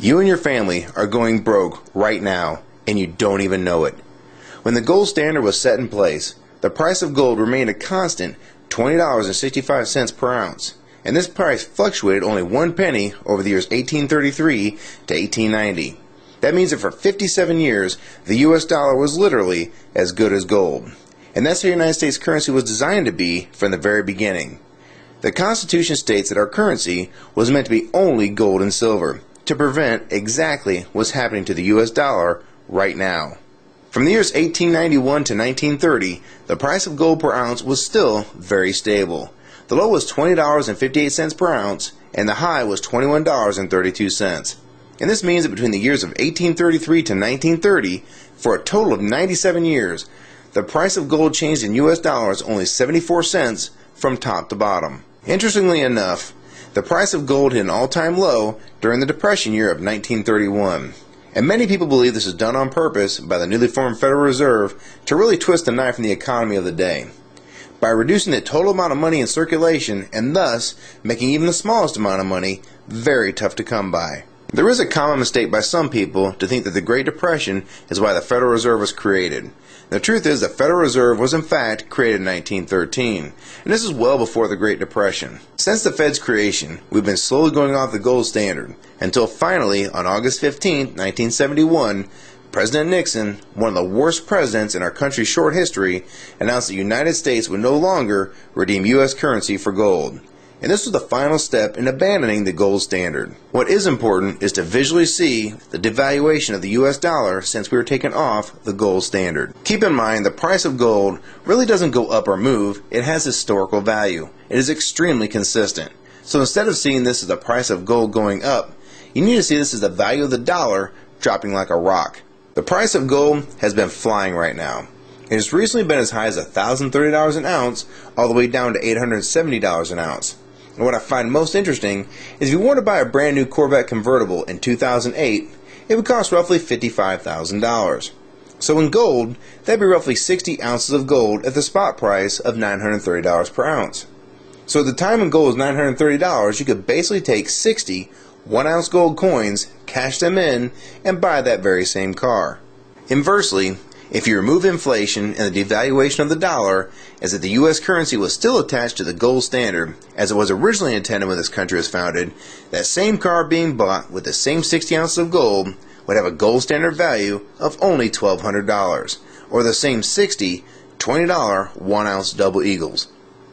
You and your family are going broke right now, and you don't even know it. When the gold standard was set in place, the price of gold remained a constant $20.65 per ounce, and this price fluctuated only 1 penny over the years 1833 to 1890. That means that for 57 years, the US dollar was literally as good as gold. And that's how the United States currency was designed to be from the very beginning. The Constitution states that our currency was meant to be only gold and silver, to prevent exactly what's happening to the US dollar right now. From the years 1891 to 1930, the price of gold per ounce was still very stable. The low was $20.58 per ounce, and the high was $21.32. And this means that between the years of 1833 to 1930, for a total of 97 years, the price of gold changed in US dollars only 74 cents from top to bottom. Interestingly enough, the price of gold hit an all-time low during the Depression year of 1931. And many people believe this is done on purpose by the newly formed Federal Reserve to really twist the knife in the economy of the day, by reducing the total amount of money in circulation and thus making even the smallest amount of money very tough to come by. There is a common mistake by some people to think that the Great Depression is why the Federal Reserve was created. The truth is the Federal Reserve was in fact created in 1913, and this is well before the Great Depression. Since the Fed's creation, we've been slowly going off the gold standard, until finally, on August 15, 1971, President Nixon, one of the worst presidents in our country's short history, announced that the United States would no longer redeem U.S. currency for gold. And this was the final step in abandoning the gold standard. What is important is to visually see the devaluation of the US dollar since we were taken off the gold standard. Keep in mind the price of gold really doesn't go up or move, it has historical value. It is extremely consistent. So instead of seeing this as the price of gold going up, you need to see this as the value of the dollar dropping like a rock. The price of gold has been flying right now. It has recently been as high as $1,030 an ounce all the way down to $870 an ounce. And what I find most interesting is if you want to buy a brand new Corvette convertible in 2008, it would cost roughly $55,000. So in gold, that'd be roughly 60 ounces of gold at the spot price of $930 per ounce. So at the time when gold was $930, you could basically take 60 1-ounce gold coins, cash them in, and buy that very same car. Inversely, if you remove inflation and the devaluation of the dollar, as if the U.S. currency was still attached to the gold standard, as it was originally intended when this country was founded, that same car being bought with the same 60 ounces of gold would have a gold standard value of only $1,200, or the same 60 $20 1-ounce double eagles.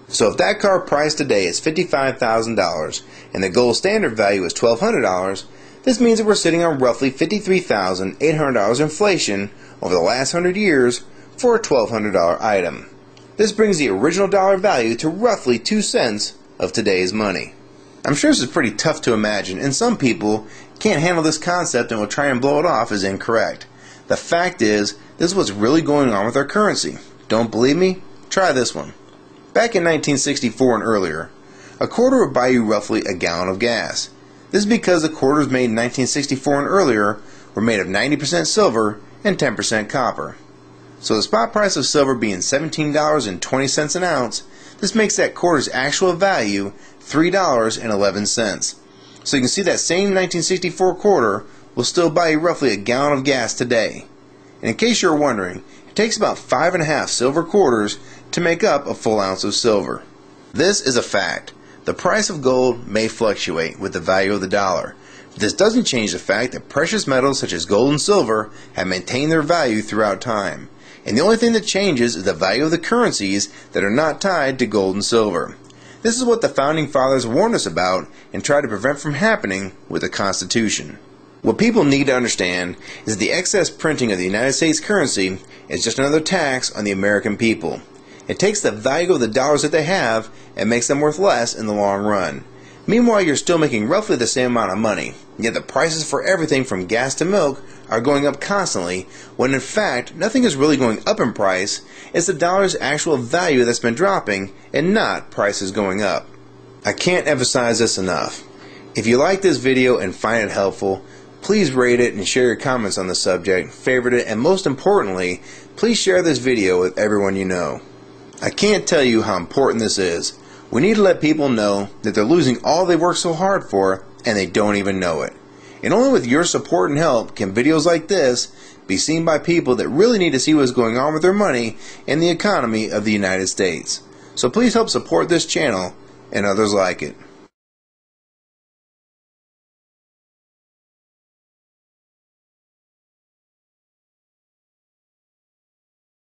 So if that car price today is $55,000 and the gold standard value is $1,200, this means that we're sitting on roughly $53,800 inflation over the last 100 years for a $1,200 item. This brings the original dollar value to roughly 2 cents of today's money. I'm sure this is pretty tough to imagine, and some people can't handle this concept and will try and blow it off as incorrect. The fact is, this is what's really going on with our currency. Don't believe me? Try this one. Back in 1964 and earlier, a quarter would buy you roughly a gallon of gas. This is because the quarters made in 1964 and earlier were made of 90% silver and 10% copper. So the spot price of silver being $17.20 an ounce, this makes that quarter's actual value $3.11. So you can see that same 1964 quarter will still buy you roughly a gallon of gas today. And in case you're wondering, it takes about 5.5 silver quarters to make up a full ounce of silver. This is a fact. The price of gold may fluctuate with the value of the dollar. This doesn't change the fact that precious metals such as gold and silver have maintained their value throughout time. And the only thing that changes is the value of the currencies that are not tied to gold and silver. This is what the Founding Fathers warned us about and tried to prevent from happening with the Constitution. What people need to understand is that the excess printing of the United States currency is just another tax on the American people. It takes the value of the dollars that they have and makes them worth less in the long run. Meanwhile, you're still making roughly the same amount of money, yet the prices for everything from gas to milk are going up constantly, when in fact nothing is really going up in price. It's the dollar's actual value that's been dropping and not prices going up. I can't emphasize this enough. If you like this video and find it helpful, please rate it and share your comments on the subject, favorite it, and most importantly, please share this video with everyone you know. I can't tell you how important this is. We need to let people know that they're losing all they worked so hard for and they don't even know it. And only with your support and help can videos like this be seen by people that really need to see what's going on with their money and the economy of the United States. So please help support this channel and others like it.